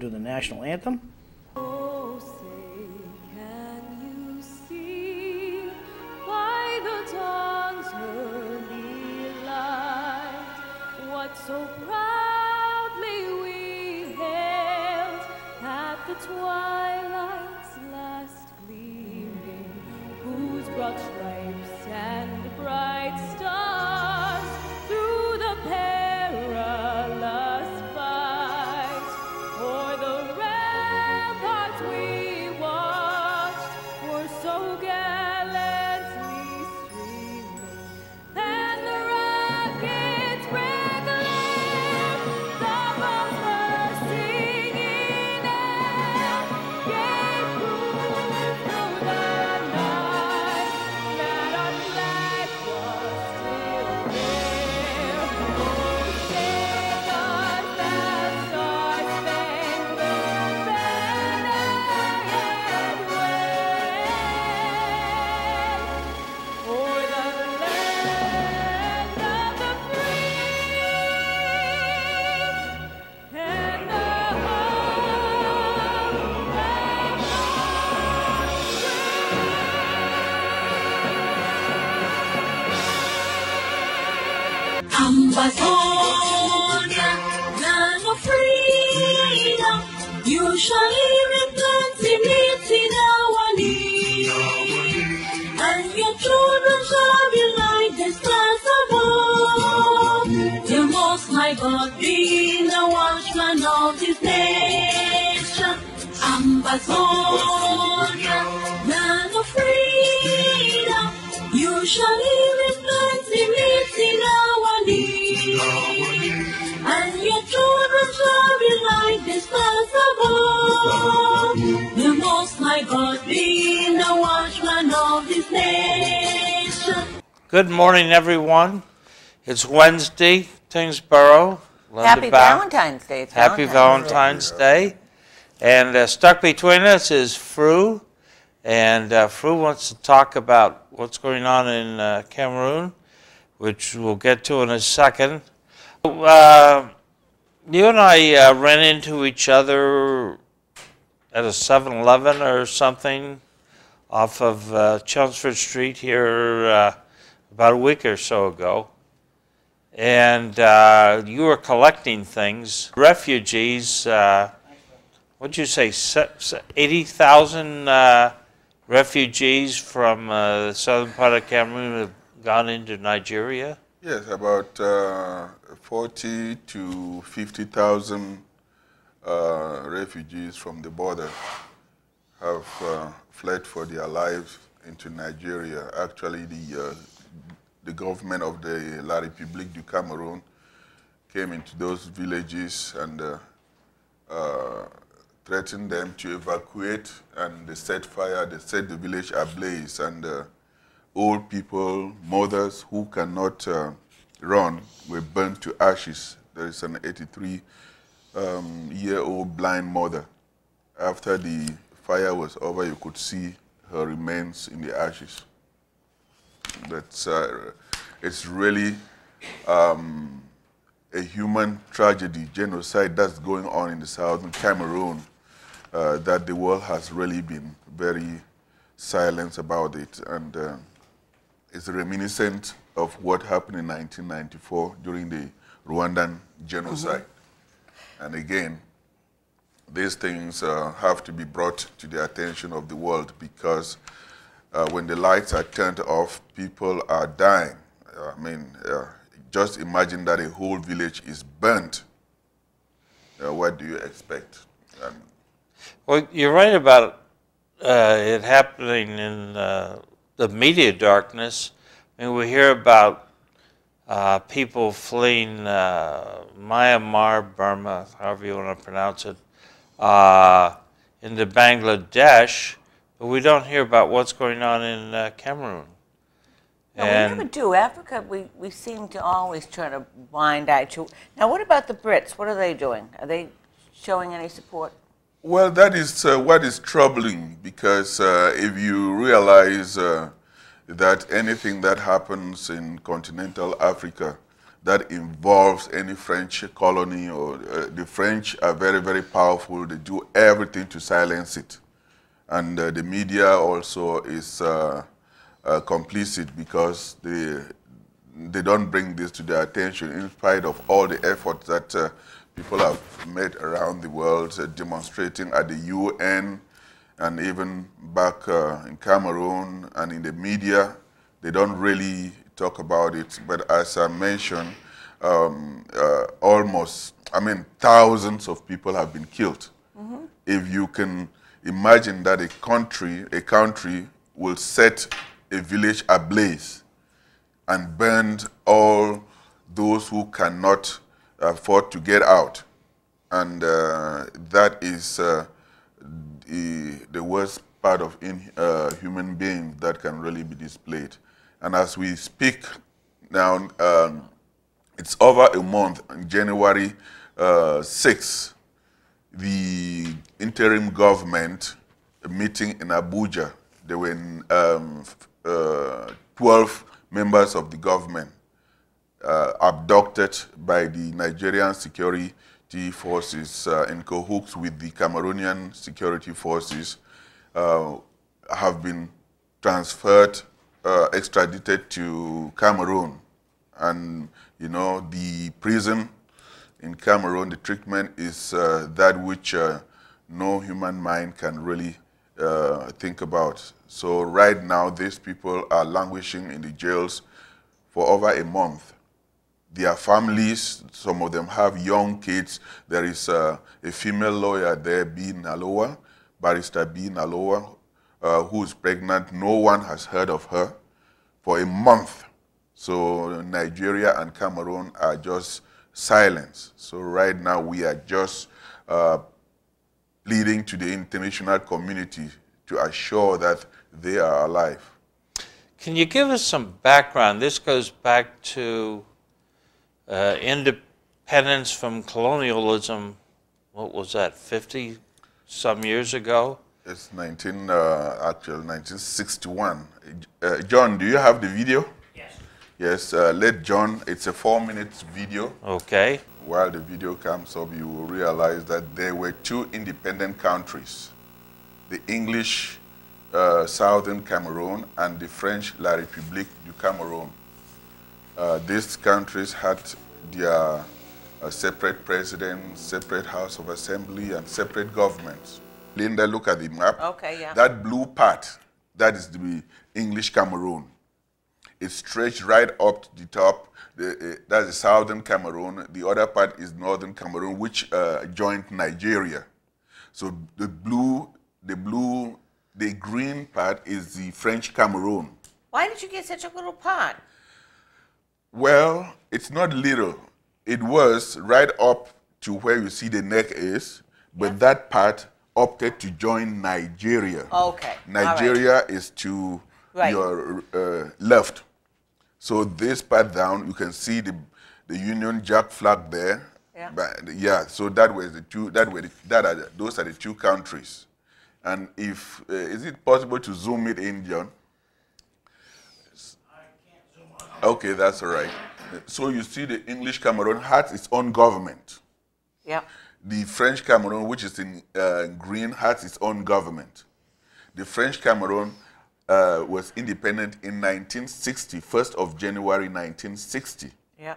Do the national anthem. Oh, say, can you see by the dawn's early light what so proudly we hailed at the twilight's last gleaming, whose broad stripes and bright stars through the perilous fight o'er the ramparts we watched were so gallantly streaming, and the rockets crackling, the bells were singing out, gave proof through the night that our flag was still there. Oh, sing us that star-spangled banner yet wave o'er the land of the free and the Ambazonia, land of freedom, you shall live in plenty, meet in our need, and your children shall be like the stars above. The Most High God being the watchman of His nation. Ambazonia, land of freedom, you shall live in plenty, meet in our need, and your children shall be like the stars above. The Most High God being the watchman of His nation. Good morning, everyone. It's Wednesday, Tingsboro. Happy Valentine's Day. It's Happy Valentine's Day. And stuck between us is Fru. And Fru wants to talk about what's going on in Cameroon, which we'll get to in a second. You and I ran into each other at a 7-Eleven or something off of Chelmsford Street here about a week or so ago. And you were collecting things. Refugees, what'd you say, 80,000 refugees from the southern part of Cameroon have gone into Nigeria? Yes, about 40 to 50,000 refugees from the border have fled for their lives into Nigeria. Actually, the government of the La République du Cameroon came into those villages and threatened them to evacuate, and they set fire, they set the village ablaze, and old people, mothers who cannot run were burnt to ashes. There is an 83-year-old blind mother. After the fire was over, you could see her remains in the ashes. That's it's really a human tragedy, genocide that's going on in the southern Cameroon, that the world has really been very silent about it, and it's reminiscent of what happened in 1994 during the Rwandan genocide. And again, these things have to be brought to the attention of the world, because when the lights are turned off, people are dying. I mean, just imagine that a whole village is burnt. What do you expect? Well, you're right about it happening in the media darkness. I mean, we hear about people fleeing Myanmar, Burma, however you want to pronounce it, into Bangladesh, but we don't hear about what's going on in Cameroon. No, we never do. Africa, we seem to always try to blind eye to. Now, what about the Brits? What are they doing? Are they showing any support? Well, that is what is troubling, because if you realize that anything that happens in continental Africa that involves any French colony, or the French are very, very powerful. They do everything to silence it. And the media also is complicit because they don't bring this to their attention in spite of all the efforts that people have made around the world, demonstrating at the UN and even back in Cameroon and in the media. They don't really talk about it, but as I mentioned, thousands of people have been killed. Mm-hmm. If you can imagine that a country will set a village ablaze and burn all those who cannot afford to get out, and that is the worst part of human beings that can really be displayed. And as we speak now, it's over a month. On January 6th, the interim government meeting in Abuja, there were 12 members of the government abducted by the Nigerian security forces in cahoots with the Cameroonian security forces, have been transferred, extradited to Cameroon. And, you know, the prison in Cameroon, the treatment is that which no human mind can really think about. So right now, these people are languishing in the jails for over a month. Their families, some of them have young kids. There is a female lawyer there, Barrister B. Naloa, who is pregnant. No one has heard of her for a month. So Nigeria and Cameroon are just silent. So right now we are just pleading to the international community to assure that they are alive. Can you give us some background? This goes back to independence from colonialism. What was that, 50 some years ago? It's 1961. John, do you have the video? Yes. Yes, let John, it's a 4-minute video. Okay. While the video comes up, you will realize that there were two independent countries, the English Southern Cameroon and the French La République du Cameroun. These countries had their separate president, separate House of Assembly, and separate governments. Linda, look at the map. Okay, yeah. That blue part, that is the English Cameroon. It stretched right up to the top. That's the Southern Cameroon. The other part is Northern Cameroon, which joined Nigeria. So the green part is the French Cameroon. Why did you get such a little pot? Well, it's not little. It was right up to where you see the neck is, but that part opted to join Nigeria. Okay. Nigeria is to your left. So this part down, you can see the Union Jack flag there. Yeah. But yeah. So that was the two. Those are the two countries. And if is it possible to zoom it in, John? I can't zoom on. Okay, that's all right. So you see, the English Cameroon had its own government. Yeah. The French Cameroon, which is in green, has its own government. The French Cameroon was independent in 1960, 1st of January 1960. Yeah.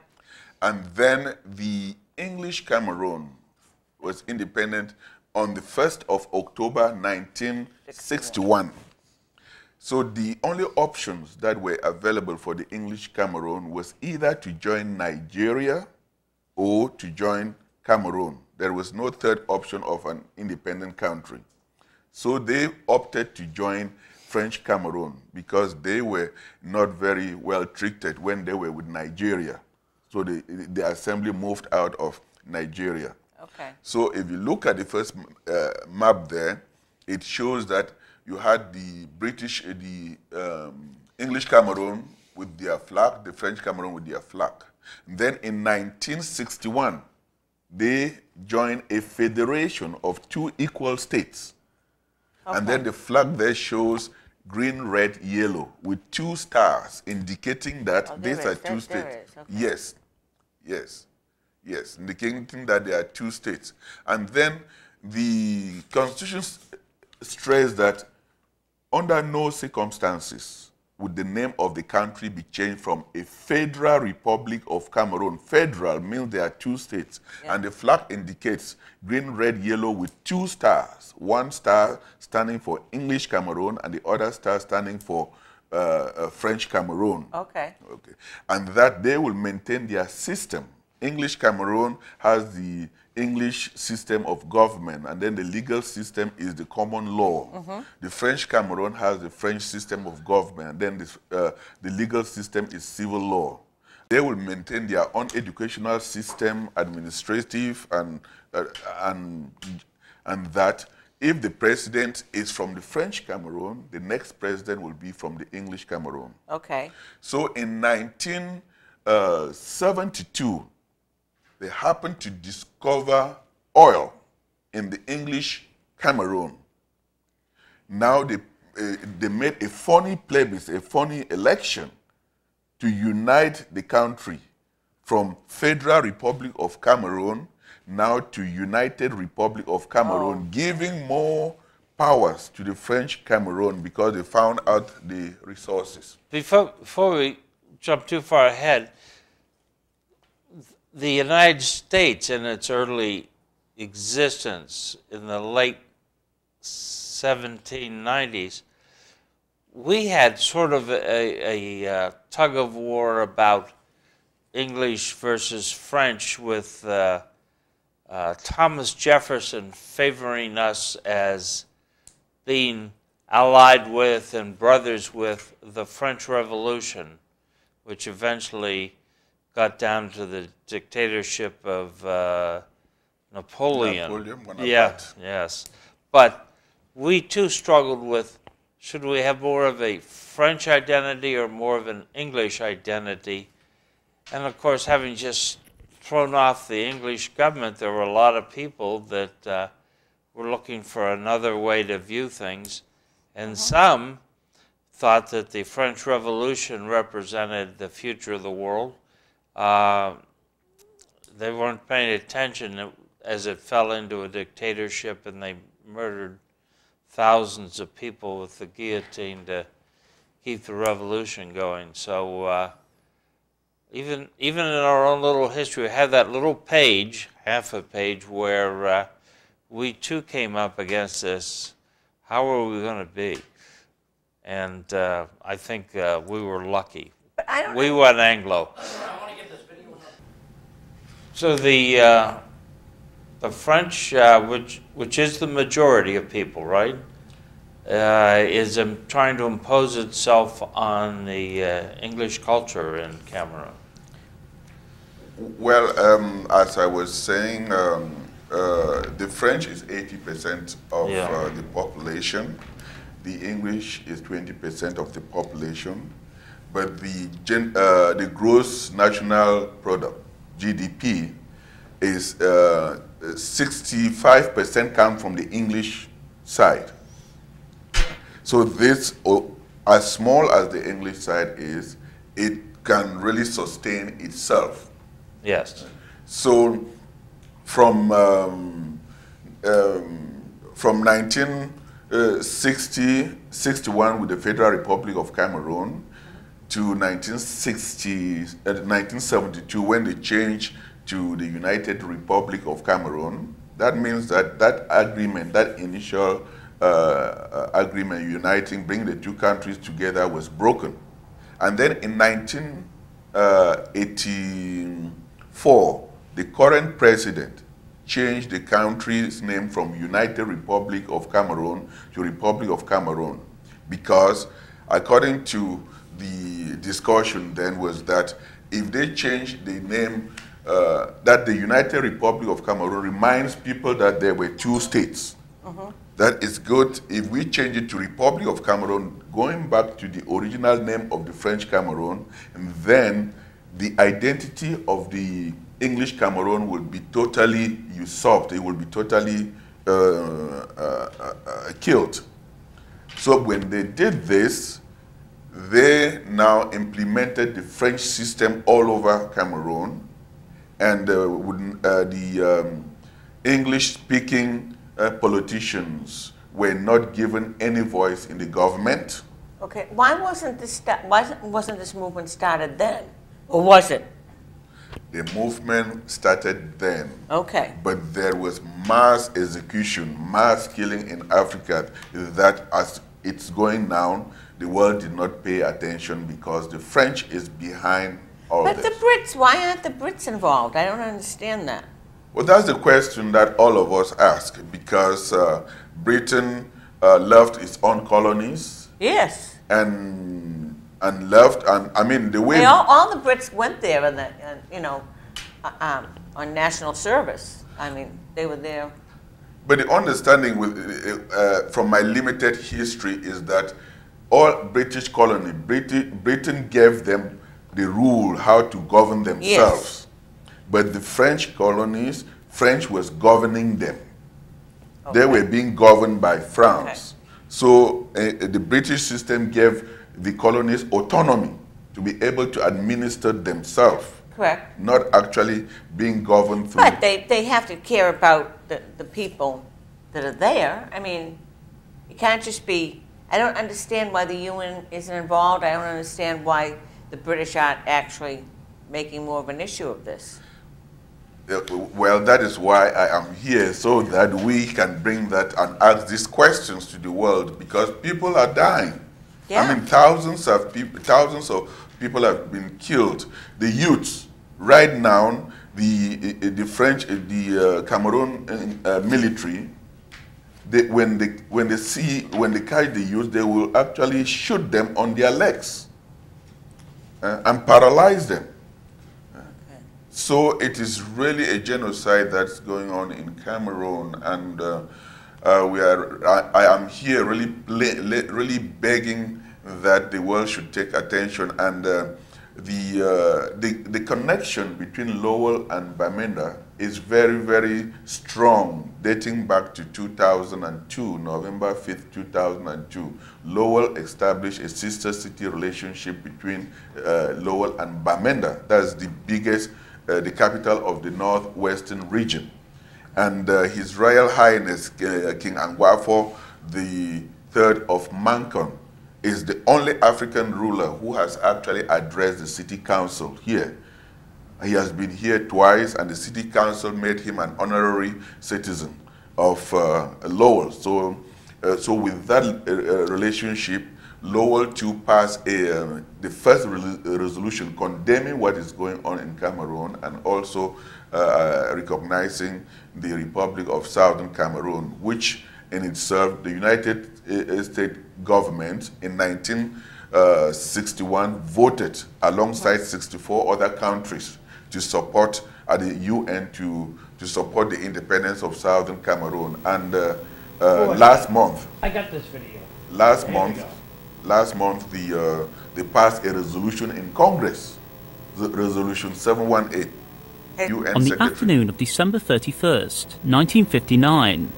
And then the English Cameroon was independent on the 1st of October 1961. So the only options that were available for the English Cameroon was either to join Nigeria or to join Cameroon. There was no third option of an independent country. So they opted to join French Cameroon because they were not very well treated when they were with Nigeria. So the assembly moved out of Nigeria. Okay. So if you look at the first map there, it shows that you had the English Cameroon with their flag, the French Cameroon with their flag. Then in 1961, they joined a federation of two equal states. Okay. And then the flag there shows green, red, yellow with two stars indicating that these are two states. Okay. Yes. Yes, yes, indicating that there are two states. And then the Constitution stressed that under no circumstances would the name of the country be changed from a Federal Republic of Cameroon. Federal means there are two states, and the flag indicates green, red, yellow with two stars. One star standing for English Cameroon, and the other star standing for French Cameroon. Okay. Okay. And that they will maintain their system. English Cameroon has the English system of government, and then the legal system is the common law. The French Cameroon has the French system of government, and then the legal system is civil law. They will maintain their own educational system, administrative, and that if the president is from the French Cameroon, the next president will be from the English Cameroon. Okay. So in 1972, they happened to discover oil in the English Cameroon. Now they made a funny plebiscite, a funny election to unite the country from Federal Republic of Cameroon now to United Republic of Cameroon, giving more powers to the French Cameroon because they found out the resources. Before we jump too far ahead, the United States in its early existence in the late 1790s, we had sort of a tug of war about English versus French, with Thomas Jefferson favoring us as being allied with and brothers with the French Revolution, which eventually got down to the dictatorship of Napoleon. Yes. But we too struggled with, should we have more of a French identity or more of an English identity? And of course, having just thrown off the English government, there were a lot of people that were looking for another way to view things. And some thought that the French Revolution represented the future of the world. They weren't paying attention as it fell into a dictatorship, and they murdered thousands of people with the guillotine to keep the revolution going. So even in our own little history, we have that little page, half a page, where we too came up against this. How are we going to be? And I think we were lucky. We went Anglo. So the French, which is the majority of people, right, is trying to impose itself on the English culture in Cameroon. Well, as I was saying, the French is 80% of the population. The English is 20% of the population. But the gross national product, GDP, is 65% come from the English side. So this, as small as the English side is, it can really sustain itself. Yes. So from 1961 with the Federal Republic of Cameroon to 1972 when they changed to the United Republic of Cameroon, that means that that agreement, that initial agreement uniting, bringing the two countries together, was broken. And then in 1984, the current president changed the country's name from United Republic of Cameroon to Republic of Cameroon, because according to the discussion then was that if they change the name, that the United Republic of Cameroon reminds people that there were two states. That is good if we change it to Republic of Cameroon, going back to the original name of the French Cameroon, and then the identity of the English Cameroon will be totally usurped. It will be totally killed. So when they did this, they now implemented the French system all over Cameroon, and the English-speaking politicians were not given any voice in the government. Okay, why wasn't this movement started then, or was it? The movement started then. Okay. But there was mass execution, mass killing in Africa that as it's going now, the world did not pay attention because the French is behind all But this. the Brits, why aren't the Brits involved? I don't understand that. Well, that's the question that all of us ask, because Britain left its own colonies. Yes. And left, and I mean the way All the Brits went there, on national service. I mean, they were there. But the understanding with, from my limited history is that all British colony, Britain gave them the rule how to govern themselves. Yes. But the French colonies, French was governing them. Okay. They were being governed by France. Okay. So the British system gave the colonies autonomy to be able to administer themselves. Correct. Not actually being governed through. But they have to care about the people that are there. I mean, it can't just be, I don't understand why the UN isn't involved. I don't understand why the British aren't actually making more of an issue of this. Well, that is why I am here, so that we can bring that and ask these questions to the world, because people are dying. Yeah. I mean, thousands of people have been killed. The youths, right now, the French, the Cameroon military, when they catch the youth, they will actually shoot them on their legs and paralyze them. So it is really a genocide that's going on in Cameroon, and I am here really begging that the world should take attention, and the connection between Lowell and Bamenda is very, very strong, dating back to 2002, November 5th, 2002. Lowell established a sister city relationship between Lowell and Bamenda. That's the biggest, the capital of the northwestern region. And His Royal Highness King Angwafo III of Mancon is the only African ruler who has actually addressed the city council here. He has been here twice, and the city council made him an honorary citizen of Lowell. So with that relationship, Lowell too passed the first resolution condemning what is going on in Cameroon, and also recognizing the Republic of Southern Cameroon, which in itself the United States government in 1961 voted alongside 64 other countries to support at the UN to support the independence of Southern Cameroon. And last month, I got this video. Last month, they passed a resolution in Congress, Resolution 718. UN On the Secretary. afternoon of December 31st, 1959,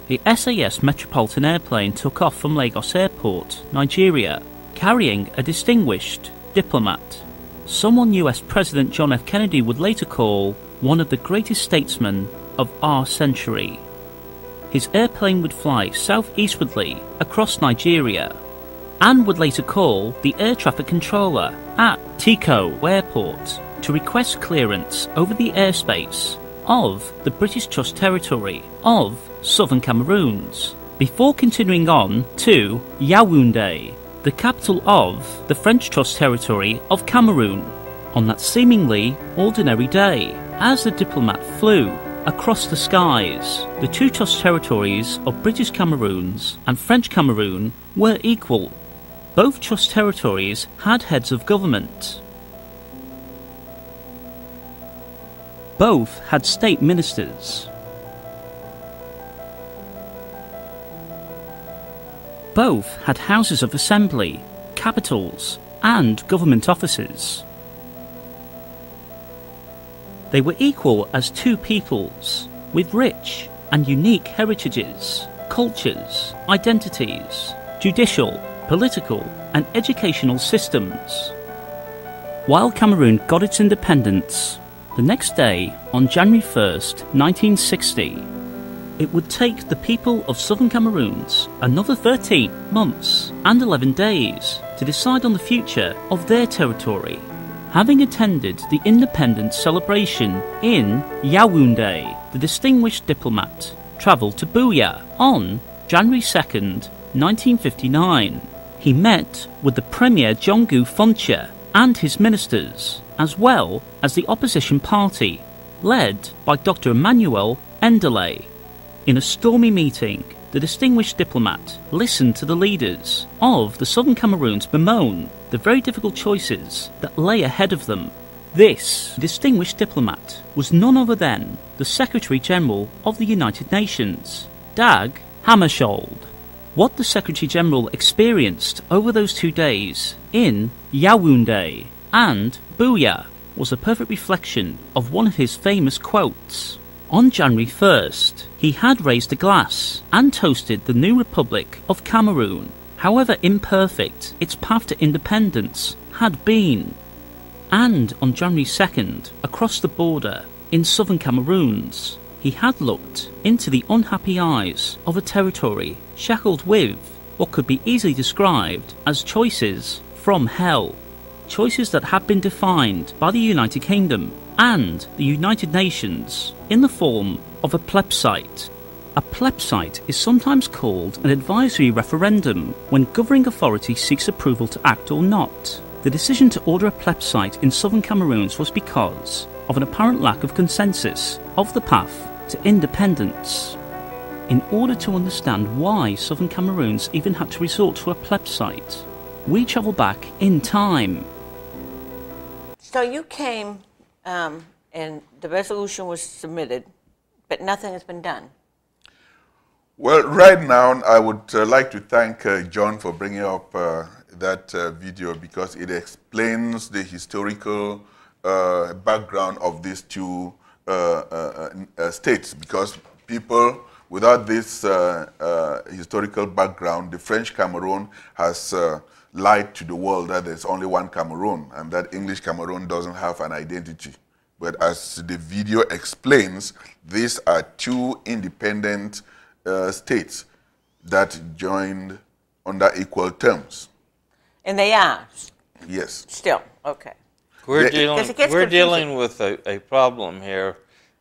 the SAS Metropolitan airplane took off from Lagos Airport, Nigeria, carrying a distinguished diplomat, someone US President John F. Kennedy would later call one of the greatest statesmen of our century. His airplane would fly southeastwardly across Nigeria, and would later call the air traffic controller at Tico Airport to request clearance over the airspace of the British Trust Territory of Southern Cameroons, before continuing on to Yaoundé, the capital of the French Trust Territory of Cameroon. On that seemingly ordinary day, as the diplomat flew across the skies, the two trust territories of British Cameroons and French Cameroon were equal. Both trust territories had heads of government. Both had state ministers. Both had houses of assembly, capitals, and government offices. They were equal as two peoples, with rich and unique heritages, cultures, identities, judicial, political, and educational systems. While Cameroon got its independence, The next day, on January 1st, 1960, it would take the people of southern Cameroons another 13 months and 11 days to decide on the future of their territory. Having attended the independence celebration in Yaoundé, the distinguished diplomat travelled to Buea on January 2nd, 1959. He met with the Premier Jongu Foncha and his ministers, as well as the opposition party, led by Dr. Emmanuel Ndele. In a stormy meeting, the distinguished diplomat listened to the leaders of the southern Cameroons bemoan the very difficult choices that lay ahead of them. This distinguished diplomat was none other than the Secretary-General of the United Nations, Dag Hammarskjöld. What the Secretary-General experienced over those 2 days in Yaoundé and Buea was a perfect reflection of one of his famous quotes. On January 1st, he had raised a glass and toasted the new Republic of Cameroon, however imperfect its path to independence had been. And on January 2nd, across the border in southern Cameroons, he had looked into the unhappy eyes of a territory shackled with what could be easily described as choices from hell. Choices that had been defined by the United Kingdom and the United Nations in the form of a plebiscite. A plebiscite is sometimes called an advisory referendum when governing authority seeks approval to act or not. The decision to order a plebiscite in southern Cameroons was because of an apparent lack of consensus of the path to independence. In order to understand why southern Cameroons even had to resort to a plebiscite, we travel back in time. So you came and the resolution was submitted, but nothing has been done. Well, right now, I would like to thank John for bringing up that video because it explains the historical background of these two states. Because people, without this historical background, the French Cameroon has lied to the world that there's only one Cameroon and that English Cameroon doesn't have an identity. But as the video explains, these are two independent states that joined under equal terms. And they are? Yes. Still, okay. We're Confusing. dealing with a problem here,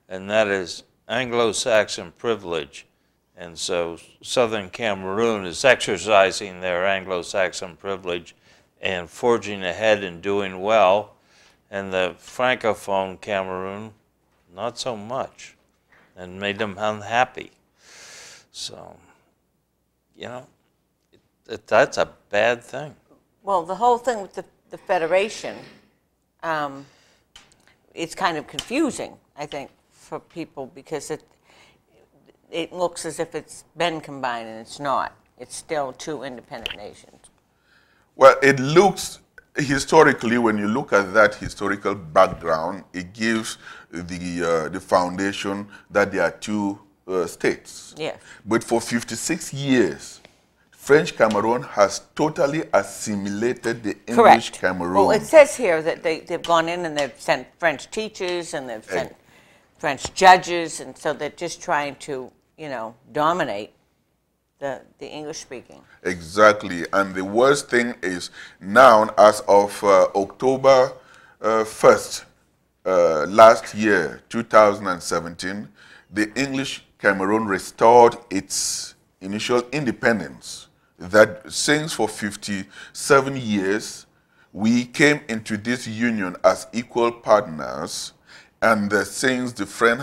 and that is Anglo-Saxon privilege. And so Southern Cameroon is exercising their Anglo-Saxon privilege and forging ahead and doing well. And the Francophone Cameroon, not so much, and made them unhappy. So, you know, that's a bad thing. Well, the whole thing with the Federation, it's kind of confusing, I think, for people because it looks as if it's been combined and it's not. It's still two independent nations. Well, it looks, historically, when you look at that historical background, it gives the foundation that there are two states. Yes. But for 56 years, French Cameroon has totally assimilated the English Cameroon. Well, it says here that they've gone in and they've sent French teachers and they've sent French judges, and so they're just trying to, you know, dominate the English speaking. Exactly. And the worst thing is now, as of October 1st, last year, 2017, the English Cameroon restored its initial independence. That since for 57 years, we came into this union as equal partners, and since the French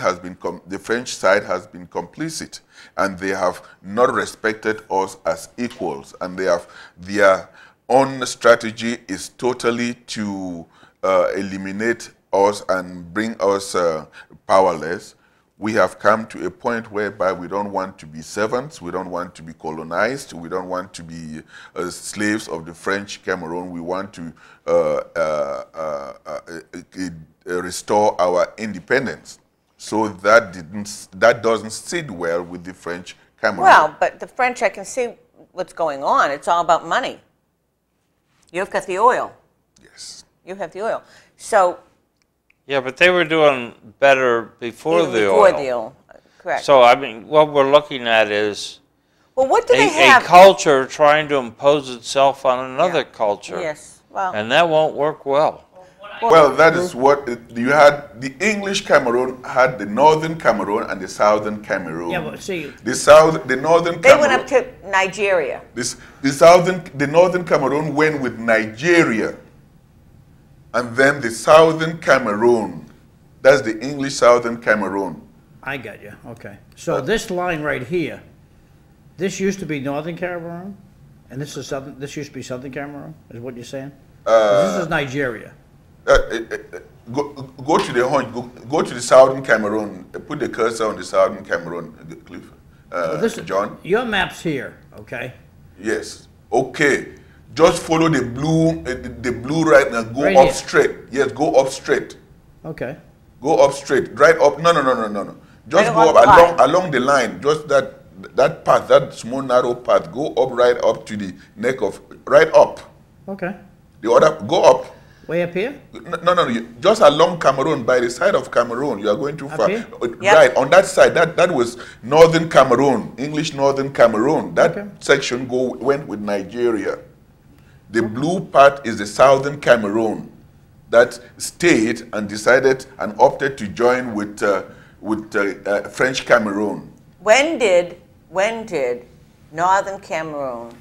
side has been complicit, and they have not respected us as equals, and they have their own strategy is totally to eliminate us and bring us powerless. We have come to a point whereby we don't want to be servants, we don't want to be colonized, we don't want to be slaves of the French Cameroon. We want to restore our independence. So that doesn't sit well with the French Cameroon. Well, but the French, I can see what's going on. It's all about money. You've got the oil. Yes. You have the oil. So Yeah, but they were doing better before Even the before oil. the oil. Correct. So, I mean, what we're looking at is well, what do they a have? culture trying to impose itself on another Yeah. culture. Yes. Well, And that won't work well. Well, that is what you had. The English Cameroon had the northern Cameroon and the southern Cameroon. Yeah, but see, the northern they Cameroon. went up to Nigeria. The northern Cameroon went with Nigeria, and then the southern Cameroon. That's the English southern Cameroon. I got you. Okay. So this line right here, this used to be Northern Cameroon, and this is southern. This used to be Southern Cameroon. Is what you're saying? This is Nigeria. Go to the go to the southern Cameroon. Put the cursor on the southern Cameroon, Cliff. John. Your map's here. Okay. Yes. Okay. Just follow the blue right now. Go Right up here. straight. Yes. Go up straight. Okay. Go up straight. Right up. No. Just Right go on up the along the line. Just that path. That small narrow path. Go up right up to the neck of right up. Okay. The other go up. Way up here. No. Just along Cameroon, by the side of Cameroon. You are going too far. here? Yep. Right on that side. That was northern Cameroon, English northern Cameroon. That Okay. section went with Nigeria. The blue part is the southern Cameroon that stayed and decided and opted to join with French Cameroon. When did Northern Cameroon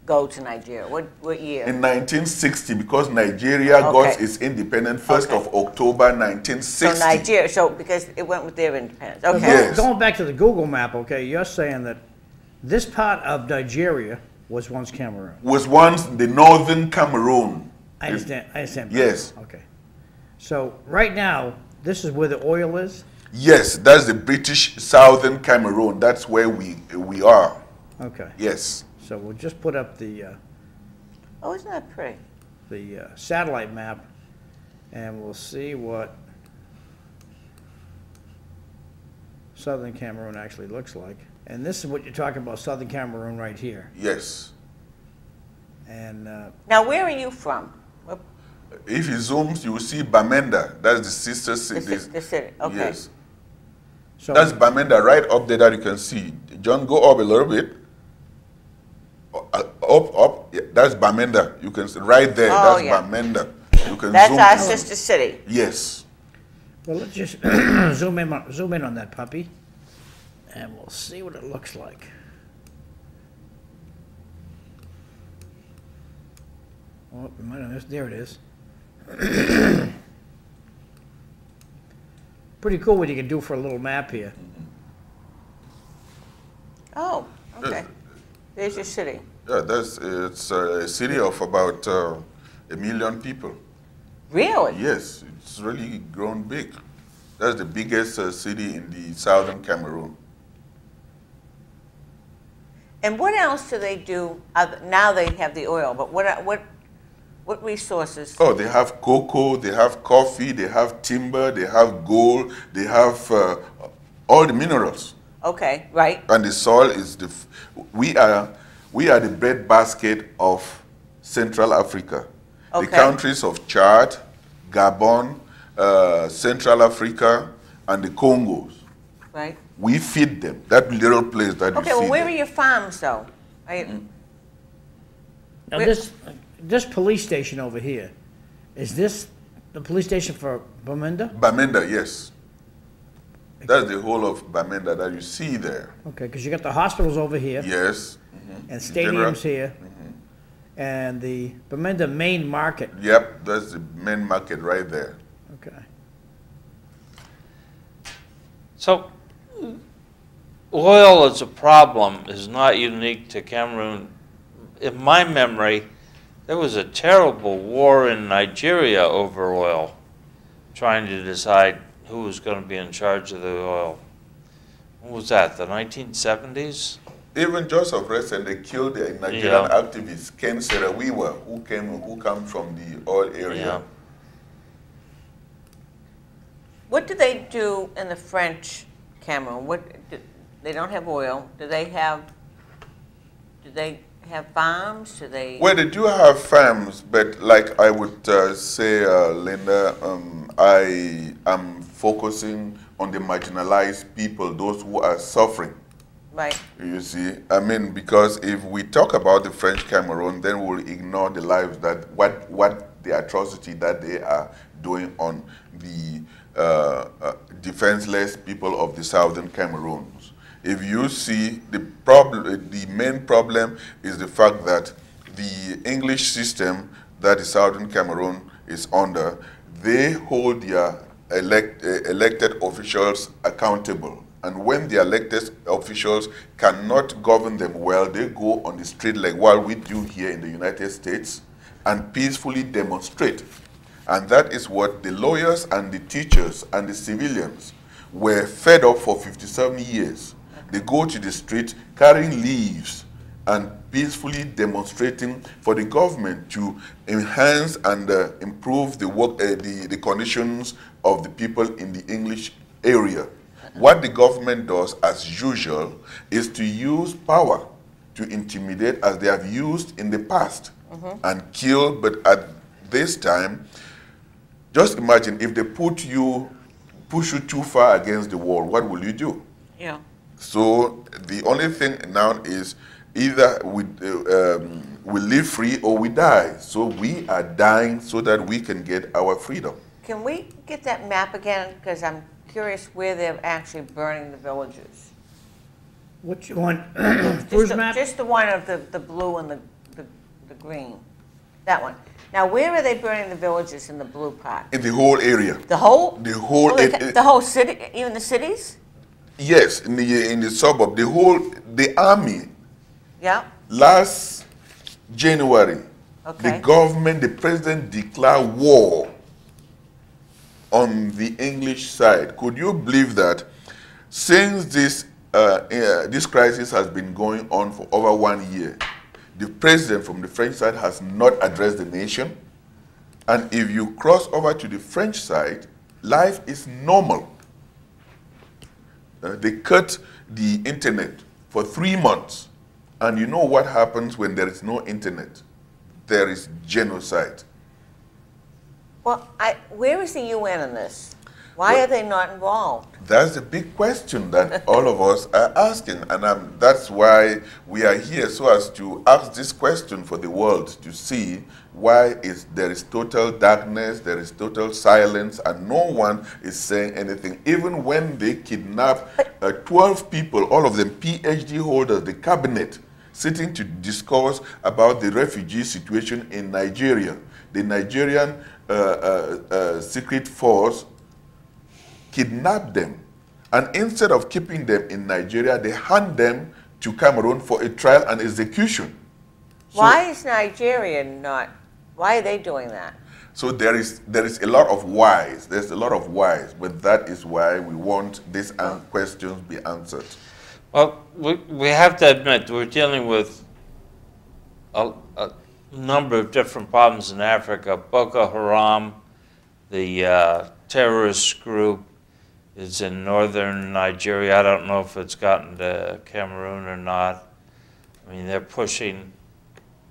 go to Nigeria? What year? In 1960, because Nigeria got Okay. its independence 1st Okay. of October 1960. So Nigeria. So because it went with their independence. Okay. Yes. Going back to the Google map. Okay. You're saying that this part of Nigeria was once Cameroon. Was once the northern Cameroon. I understand. I understand. Yes. Okay. So right now, this is where the oil is. Yes, that's the British southern Cameroon. That's where we are. Okay. Yes. So we'll just put up the Oh, isn't that pretty? satellite map, and we'll see what Southern Cameroon actually looks like. And this is what you're talking about, Southern Cameroon right here. Yes. And Now, where are you from? If you zoom, you will see Bamenda. That's the sister The city. city. Okay. Yes. so That's Bamenda right up there that you can see. John, go up a little bit. Up. Yeah, that's Bamenda. You can see right there. Oh, That's yeah. Bamenda. You can That's zoom our in. sister city. Yes. well, let's just zoom in on that puppy, and we'll see what it looks like. Oh, we might have missed. There it is. Pretty cool what you can do for a little map here. Oh, okay. There's your city. Yeah, it's a city of about 1 million people. Really? Yes, it's really grown big. That's the biggest city in the southern Cameroon. And what else do they do? Now they have the oil, but what resources? Oh, they have cocoa, they have coffee, they have timber, they have gold, they have all the minerals. Okay, right. And the soil is we are the breadbasket of Central Africa. Okay. The countries of Chad, Gabon, Central Africa, and the Congos. Right. We feed them. That little place that Okay, you see well, where are there. your farms, though? Now Where- this police station over here, is this the police station for Bamenda? Bamenda, yes. That's the whole of Bamenda that you see there. Okay, because you got the hospitals over here, Yes. and General. stadiums here, and the Bamenda main market. Yep, that's the main market right there. Okay. So, oil as a problem is not unique to Cameroon. In my memory, there was a terrible war in Nigeria over oil, trying to decide who was going to be in charge of the oil. What was that, the 1970s? Even Joseph Resen, they killed the Nigerian activist Ken Serawiwa, who came from the oil area. Yeah. What do they do in the French Cameroon? They don't have oil. Do they have farms? Do they? Well, they do have farms, but like I would say, Linda, I am focusing on the marginalized people, those who are suffering. Right. You see, I mean, because if we talk about the French Cameroon, then we'll ignore the lives that what the atrocity that they are doing on the defenseless people of the southern Cameroons. If you see the problem, the main problem is the fact that the English system that the southern Cameroon is under, they hold their elected officials accountable. And when the elected officials cannot govern them well, they go on the street like what we do here in the United States and peacefully demonstrate. And that is what the lawyers and the teachers and the civilians were fed up for 57 years. They go to the street carrying leaves and peacefully demonstrating for the government to enhance and improve the work, the conditions of the people in the English area. What the government does, as usual, is to use power to intimidate, as they have used in the past, and kill. But at this time, just imagine if they push you too far against the wall, what will you do? Yeah. So the only thing now is either we live free or we die. So we are dying so that we can get our freedom. Can we get that map again? Because I'm curious where they're actually burning the villages. Which one? Whose map? Just the one of the blue and the green. That one. Now, where are they burning the villages in the blue part? In the whole area. The whole? The whole. The whole city, even the cities? Yes, in the suburb, the army. Yeah. Last January, Okay. the government, the president declared war on the English side. Could you believe that? Since this crisis has been going on for over 1 year, the president from the French side has not addressed the nation. And if you cross over to the French side, life is normal. They cut the internet for 3 months. And you know what happens when there is no internet? There is genocide. Well, where is the UN in this? Why are they not involved? That's the big question that all of us are asking. And that's why we are here, so as to ask this question for the world, to see why there is total darkness, there is total silence, and no one is saying anything. Even when they kidnap 12 people, all of them PhD holders, the cabinet, sitting to discuss about the refugee situation in Nigeria. The Nigerian secret force kidnapped them, and instead of keeping them in Nigeria, they hand them to Cameroon for a trial and execution. Why is Nigeria not? Why are they doing that? So there is a lot of whys. There's a lot of whys, but that is why we want these questions be answered. Well, we have to admit we're dealing with a number of different problems in Africa. Boko Haram, the terrorist group, is in northern Nigeria. I don't know if it's gotten to Cameroon or not. I mean, they're pushing.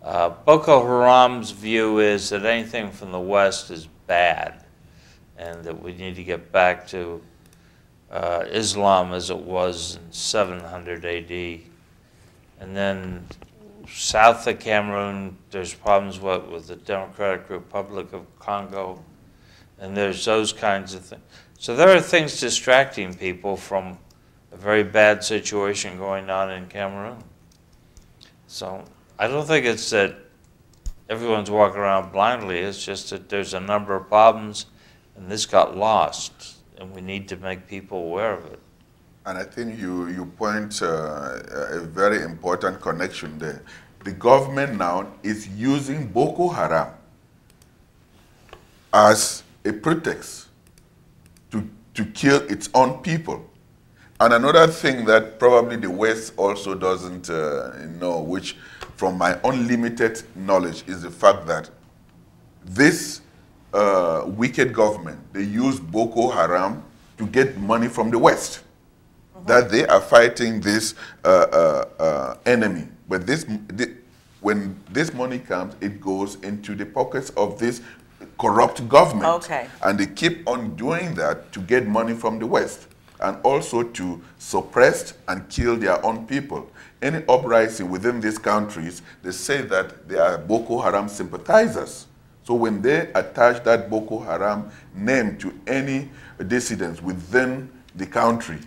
Boko Haram's view is that anything from the west is bad, and that we need to get back to Islam as it was in 700 AD. And then south of Cameroon, there's problems with the Democratic Republic of Congo, and there's those kinds of things. So there are things distracting people from a very bad situation going on in Cameroon. So I don't think it's that everyone's walking around blindly. It's just that there's a number of problems, and this got lost, and we need to make people aware of it. And I think you point a very important connection there. The government now is using Boko Haram as a pretext to kill its own people. And another thing that probably the West also doesn't know, which from my own limited knowledge, is the fact that this wicked government, they use Boko Haram to get money from the West. That they are fighting this enemy. But when this money comes, it goes into the pockets of this corrupt government. Okay. And they keep on doing that to get money from the West and also to suppress and kill their own people. Any uprising within these countries, they say that they are Boko Haram sympathizers. So when they attach that Boko Haram name to any dissidents within the country,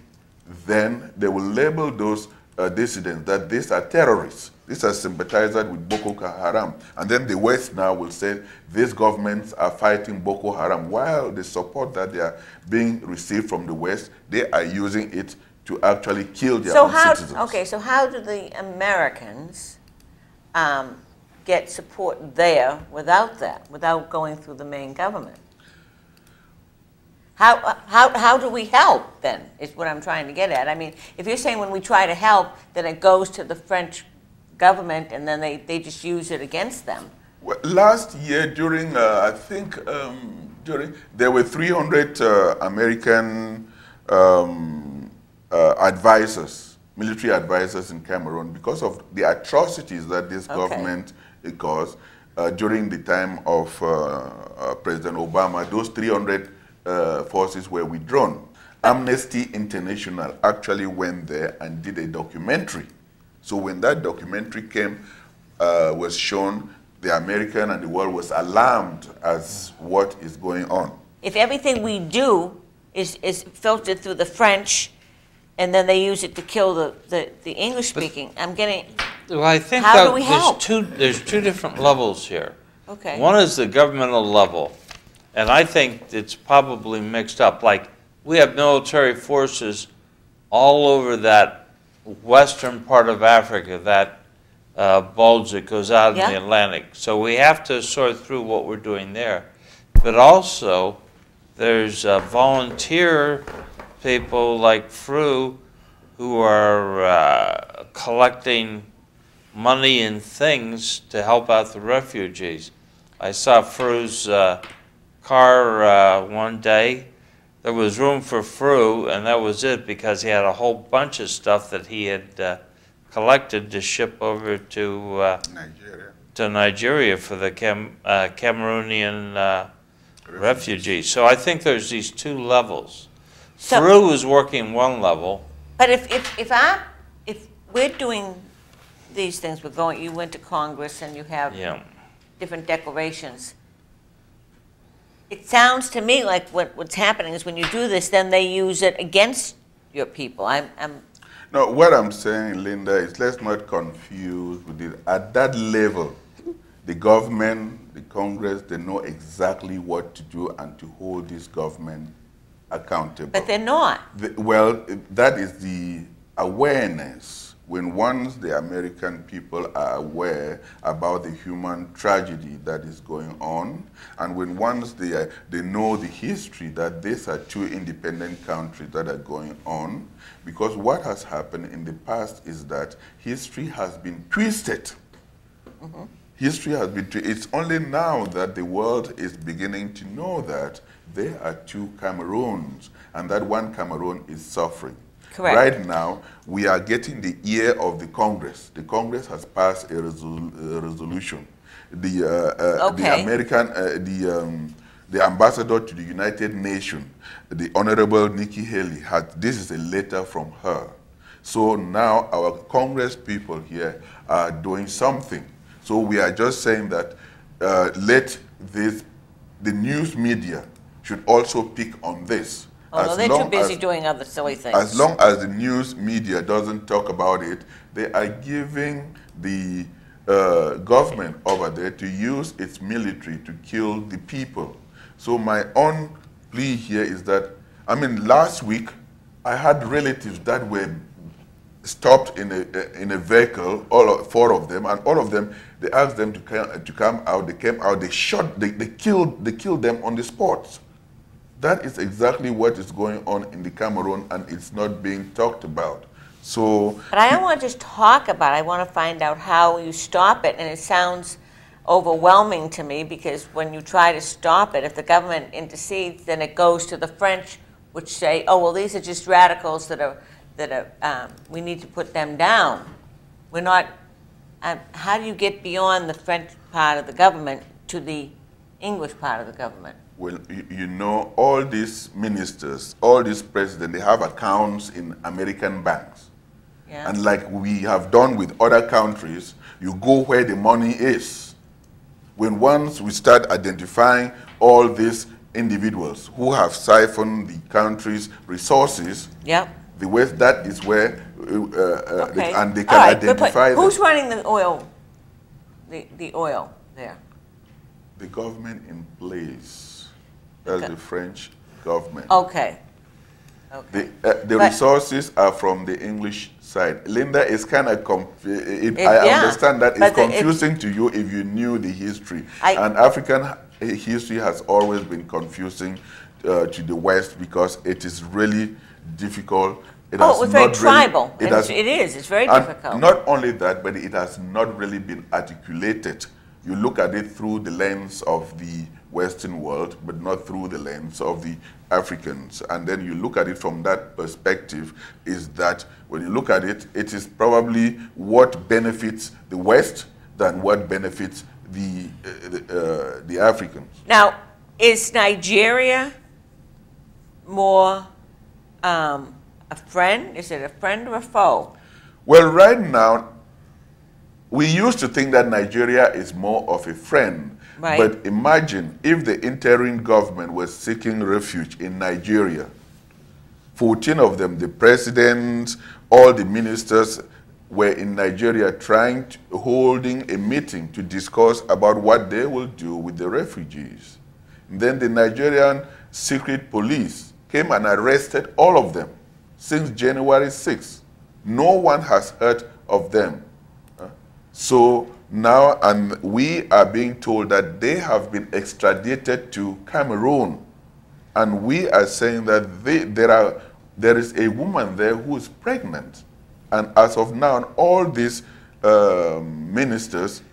then they will label those dissidents that these are terrorists. These are sympathizers with Boko Haram. And then the West now will say these governments are fighting Boko Haram. While the support that they are being received from the West, they are using it to actually kill their own citizens. Okay, so how do the Americans get support there without that, without going through the main government? How do we help then, is what I'm trying to get at. I mean, if you're saying when we try to help, then it goes to the French government and then they just use it against them. Well, last year during, I think, there were 300 American advisors, military advisors in Cameroon because of the atrocities that this government caused during the time of President Obama. Those 300 forces were withdrawn. Amnesty International actually went there and did a documentary. So when that documentary was shown, the American and the world was alarmed as what is going on. If everything we do is filtered through the French, and then they use it to kill the English speaking, I'm getting. Well, I think how do we help? There's two different levels here. Okay. One is the governmental level, and I think it's probably mixed up. Like we have military forces all over that western part of Africa, that bulge that goes out in the Atlantic. So we have to sort through what we're doing there. But also, there's volunteer people like Fru who are collecting money and things to help out the refugees. I saw Fru's car one day. There was room for Fru, and that was it because he had a whole bunch of stuff that he had collected to ship over to Nigeria for the Cameroonian refugees. So I think there's these two levels. So, Fru is working one level. But if we're doing these things, you went to Congress and you have different declarations. It sounds to me like what's happening is when you do this, then they use it against your people. No, what I'm saying, Linda, is let's not confuse with it. At that level, the government, the Congress, they know exactly what to do and to hold this government accountable. But they're not. Well, that is the awareness. When once the American people are aware about the human tragedy that is going on, and when once they know the history that these are two independent countries that are going on, because what has happened in the past is that history has been twisted. Mm-hmm. History has been twisted. It's only now that the world is beginning to know that there are two Cameroons, and that one Cameroon is suffering. Correct. Right now, we are getting the ear of the Congress. The Congress has passed a resolution. The ambassador to the United Nations, the Honorable Nikki Haley, this is a letter from her. So now our Congress people here are doing something. So we are just saying that the news media should also pick on this. Oh, no, they're too busy doing other silly things. As long as the news media doesn't talk about it, they are giving the government over there to use its military to kill the people. So my own plea here is that, I mean, last week I had relatives that were stopped in a vehicle, four of them, and all of them, they asked them to come out. They came out. They shot. They killed them on the spot. That is exactly what is going on in the Cameroon, and it's not being talked about. So, but I don't want to just talk about it. I want to find out how you stop it, and it sounds overwhelming to me because when you try to stop it, if the government intercedes, then it goes to the French, which say, "Oh, well, these are just radicals that are we need to put them down." We're not. how do you get beyond the French part of the government to the English part of the government? Well, you know, all these ministers, all these presidents, they have accounts in American banks. Yeah. And like we have done with other countries, you go where the money is. Once we start identifying all these individuals who have siphoned the country's resources, Yep. the West, that is where, Okay. and they All can right, good point. identify them. Who's running the oil? The oil there. The government in place. That's the French government. Okay. Okay. The But- resources are from the English side. Linda, is kind of I yeah, understand that but it's confusing to you if you knew the history. And African history has always been confusing to the West because it is really difficult. It was very tribal. It is. It's very difficult. Not only that, but it has not really been articulated. You look at it through the lens of the Western world, but not through the lens of the Africans. And then you look at it from that perspective, is that when you look at it, it is probably what benefits the West than what benefits the Africans. Now, is Nigeria more a friend? Is it a friend or a foe? Well, right now, we used to think that Nigeria is more of a friend. Right. But imagine if the interim government was seeking refuge in Nigeria. 14 of them, the president, all the ministers were in Nigeria holding a meeting to discuss about what they will do with the refugees. And then the Nigerian secret police came and arrested all of them since January 6th. No one has heard of them. So now, and we are being told that they have been extradited to Cameroon. And we are saying that there is a woman there who is pregnant. And as of now, all these ministers,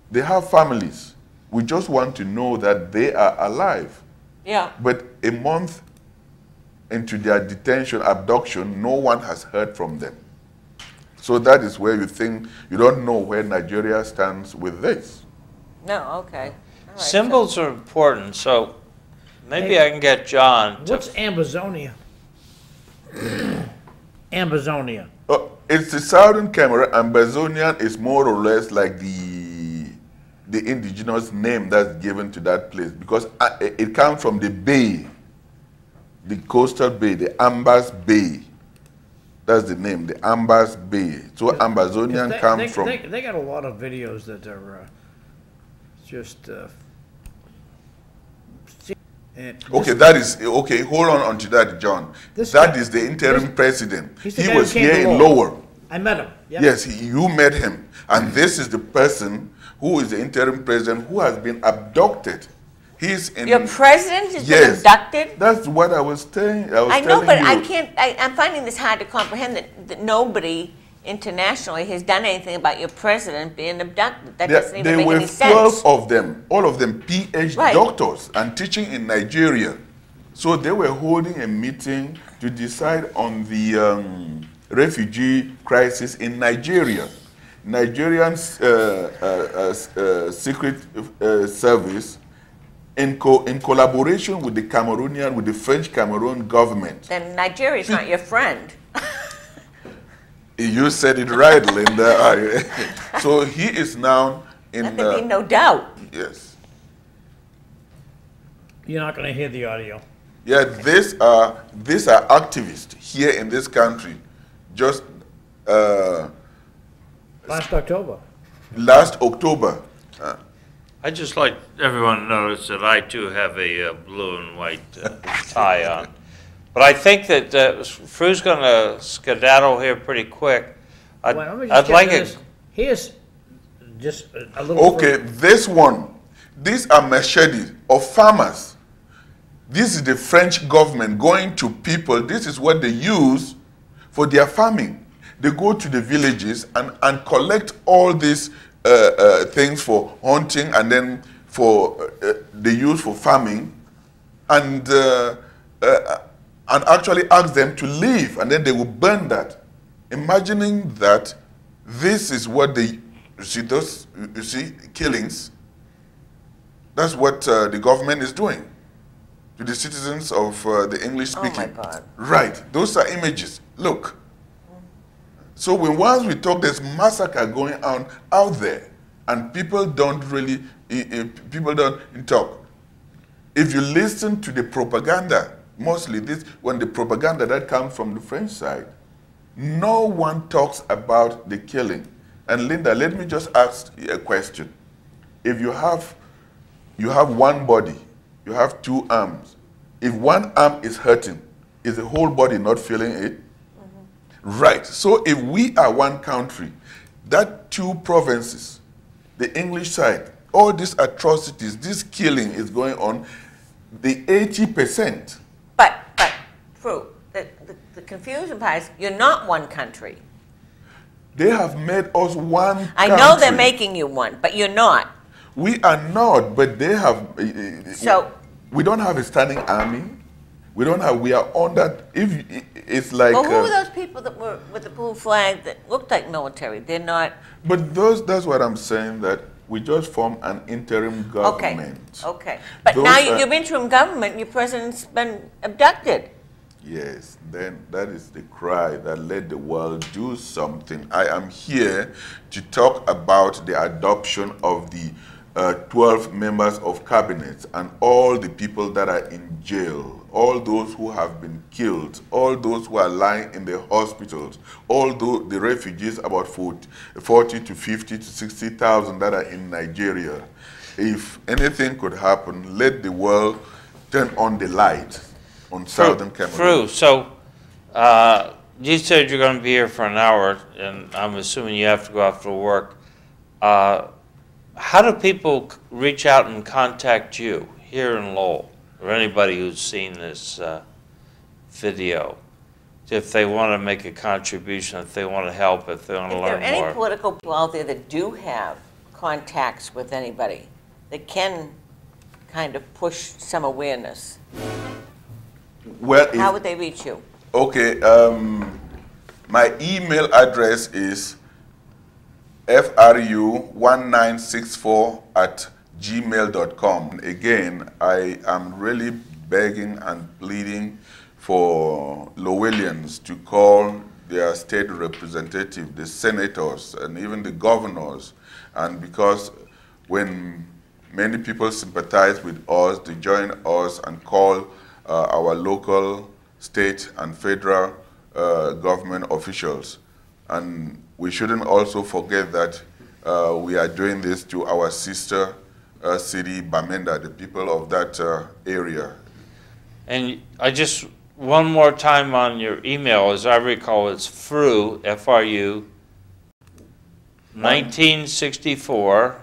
they have families. We just want to know that they are alive. Yeah. But a month into their detention, abduction, no one has heard from them. So that is where you think, you don't know where Nigeria stands with this. No, okay. All right, Symbols are important, so maybe I can get John to... What's Ambazonia? Ambazonia. It's the southern Cameroon. Ambazonian is more or less like the indigenous name that's given to that place because it comes from the bay, the coastal bay, the Ambas Bay. That's the name, the Ambas Bay. So Ambazonian comes from... They got a lot of videos that are just... Okay, that is... Okay, hold on to that, John. That is the interim president. He was here in Lower. I met him. Yep. Yes, you met him. And this is the person who is the interim president who has been abducted. He's in... Your president has been abducted? That's what I was saying. I know, but I can't... I'm finding this hard to comprehend that nobody internationally has done anything about your president being abducted. That doesn't even make any sense. There were 12 of them, all of them PhD doctors and teaching in Nigeria. So they were holding a meeting to decide on the refugee crisis in Nigeria. Nigerian Secret Service, in collaboration with the Cameroonian, with the French Cameroon government. Then Nigeria is not your friend. You said it right, Linda. So he is now in... Let there be no doubt. Yes. You're not going to hear the audio. Yeah, these are activists here in this country. Just... Last October. Last October. I'd just like everyone to notice that I too have a blue and white tie on. But I think that Fru's going to skedaddle here pretty quick. I'd like it. Here's just a little... Okay, this one. These are machetes of farmers. This is the French government going to people. This is what they use for their farming. They go to the villages and collect all these things for hunting and then for they use for farming, and actually ask them to leave, and then they will burn that, imagining that this is what the You see those, you see killings. That's what the government is doing to the citizens of the English speaking. Oh my God. Right, those are images. Look. So once we talk, there's massacre going on out there, and people don't really, people don't talk. If you listen to the propaganda, mostly when the propaganda that comes from the French side, no one talks about the killing. And Linda, let me just ask you a question. If you have one body, you have two arms. If one arm is hurting, is the whole body not feeling it? Right. So if we are one country, that two provinces, the English side, all these atrocities, this killing is going on, the 80%. But true. The confusion part is you're not one country. They have made us one country. I know they're making you one, but you're not. We are not, but they have. So we don't have a standing army. We don't have. We are on that. If it's like. Well, who were those people that were with the blue flag that looked like military? They're not. But that's what I'm saying. That we just formed an interim government. Okay. But now you're interim government. Your president's been abducted. Yes, then that is the cry that let the world do something. I am here to talk about the adoption of the 12 members of cabinet and all the people that are in jail, all those who have been killed, all those who are lying in the hospitals, all the refugees, about 40 to 50 to 60,000 that are in Nigeria. If anything could happen, let the world turn on the light on southern Cameroon. So, you said you're going to be here for an hour, and I'm assuming you have to go after work. How do people reach out and contact you here in Lowell, or anybody who's seen this video, if they want to make a contribution, if they want to help, if they want to learn more? Are there any political people out there that do have contacts with anybody that can kind of push some awareness? Well, how would they reach you? Okay, my email address is fru1964@gmail.com. Again, I am really begging and pleading for Lowellians to call their state representative, the senators, and even the governors. And because when many people sympathize with us, they join us and call our local, state, and federal government officials. And we shouldn't also forget that we are doing this to our sister city, Bamenda, the people of that area. And I just, one more time on your email, as I recall, it's FRU, F-R-U, 1964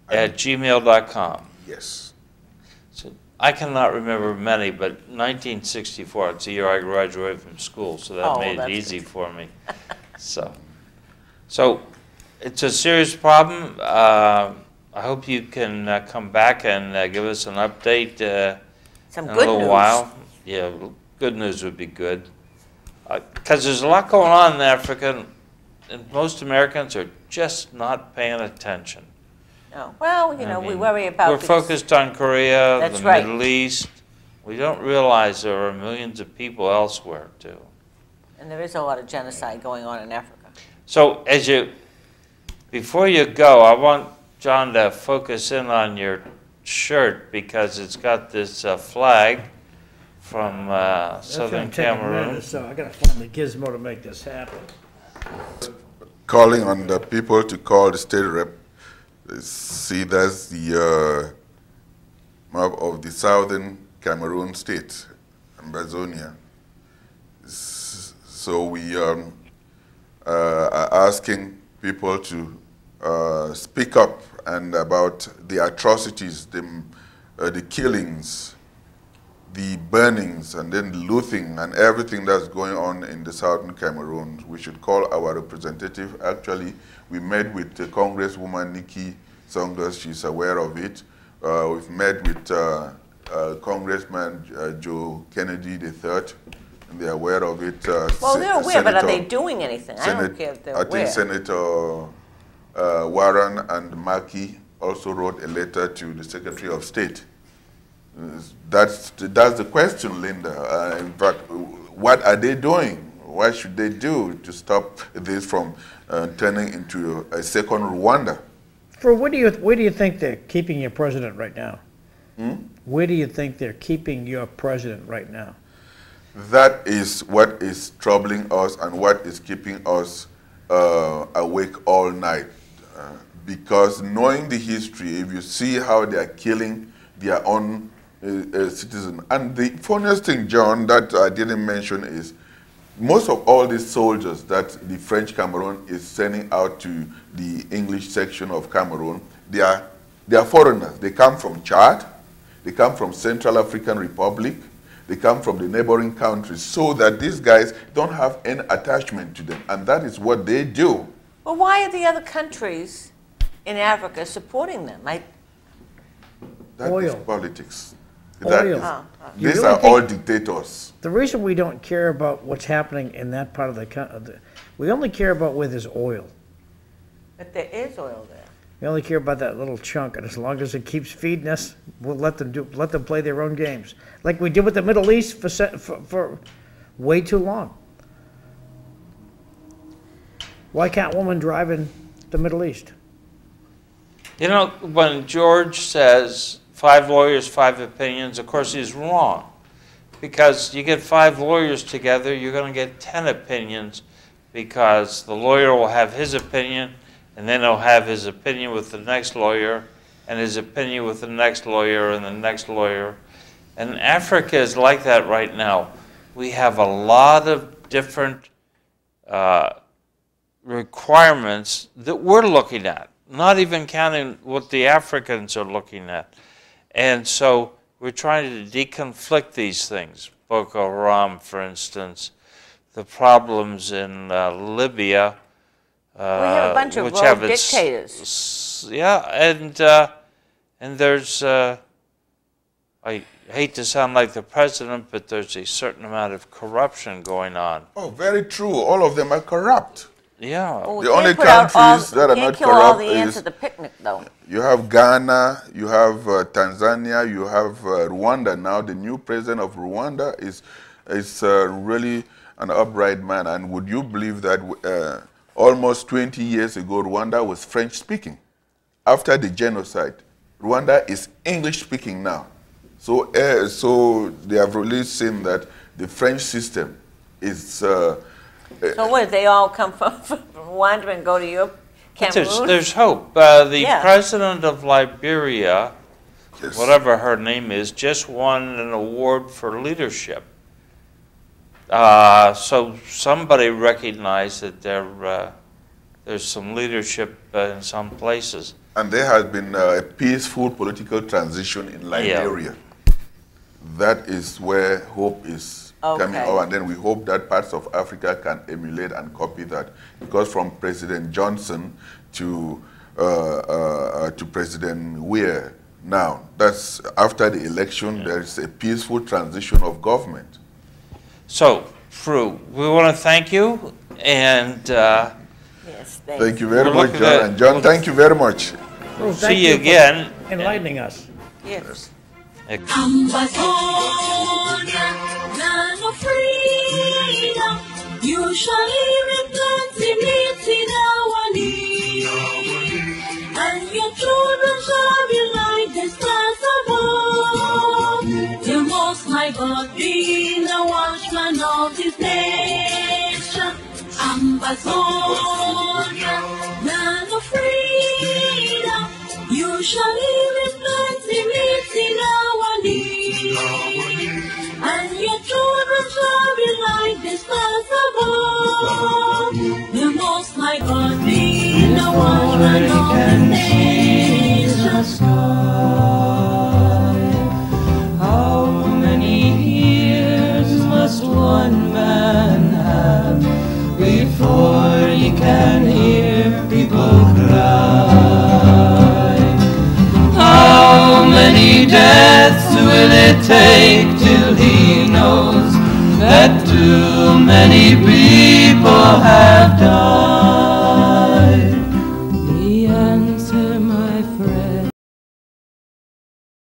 at gmail.com. Yes. I cannot remember many, but 1964, it's the year I graduated from school, so that made it easy for me. So it's a serious problem. I hope you can come back and give us an update in a little while. Yeah, good news would be good. Because there's a lot going on in Africa, and most Americans are just not paying attention. No. Well, you know, we worry about... We're focused on Korea, That's the right. Middle East. We don't realize there are millions of people elsewhere, too. And there is a lot of genocide going on in Africa. So, before you go, I want John to focus in on your shirt because it's got this flag from southern Cameroon. So I got to find the gizmo to make this happen. Calling on the people to call the state rep. See, that's the map of the southern Cameroon state, Ambazonia. So we are asking people to speak up and about the atrocities, the killings, the burnings, and then looting and everything that's going on in the southern Cameroon. We should call our representative. Actually, we met with Congresswoman Nikki Saunders. She's aware of it. We've met with Congressman Joe Kennedy III, and they're aware of it. Well, they're aware, but are they doing anything? I don't care if they're aware. I think Senator Warren and Mackey also wrote a letter to the Secretary of State. That's the question, Linda. In fact, what are they doing? What should they do to stop this from turning into a second Rwanda? Where do you think they're keeping your president right now? Where do you think they're keeping your president right now? That is what is troubling us and what is keeping us awake all night. Because knowing the history, if you see how they are killing their own citizens. And the funniest thing, John, that I didn't mention is most of all these soldiers that the French Cameroon is sending out to the English section of Cameroon, they are foreigners. They come from Chad, they come from Central African Republic, they come from the neighboring countries, so that these guys don't have any attachment to them, and that is what they do. Well, why are the other countries in Africa supporting them? That Oil. is politics. Oil. These really are all dictators. The reason we don't care about what's happening in that part of the country, we only care about where there's oil. But there is oil there. We only care about that little chunk, and as long as it keeps feeding us, we'll let them play their own games, like we did with the Middle East for way too long. Why can't women drive in the Middle East? You know, when George says 5 lawyers, 5 opinions, of course he's wrong. Because you get 5 lawyers together, you're going to get 10 opinions, because the lawyer will have his opinion, and then he'll have his opinion with the next lawyer, and his opinion with the next lawyer, and the next lawyer. And Africa is like that right now. We have a lot of different requirements that we're looking at, not even counting what the Africans are looking at. And so we're trying to deconflict these things. Boko Haram, for instance, the problems in Libya. We have a bunch of rogue dictators. Yeah, and there's, I hate to sound like the president, but there's a certain amount of corruption going on. Oh, very true. All of them are corrupt. Yeah. Well, The only countries that are not kill all corrupt the ants is at the picnic, though. you have Ghana, you have Tanzania, you have Rwanda now. The new president of Rwanda is really an upright man. And would you believe that almost 20 years ago, Rwanda was French-speaking? After the genocide, Rwanda is English-speaking now. So, so they have really seen that the French system is... So what, they all come from Rwanda and go to Europe? Cameroon? There's hope. The president of Liberia, Yes. whatever her name is, just won an award for leadership. So somebody recognized that there's some leadership in some places. And there has been a peaceful political transition in Liberia. That is where hope is coming out. And then we hope that parts of Africa can emulate and copy that. Because from President Johnson to President Weir now, that's after the election, there is a peaceful transition of government. So, Fru, we want to thank you, and Yes, thank you very much, John. And John, thank you very much. Well, see thank you for again. enlightening us. Yes. Ambazonia, land of freedom, you shall live in plenty, meeting our need. And your children shall be like the stars above. The Most High God being the watchman of His nation. Ambazonia, land of freedom, you shall live in plenty, meeting our need. And your children shall be like the stars above. The Most High God being the watchman of the nation. How many years must one man have before he can hear people cry? How many deaths will it take till he knows that too many people have died?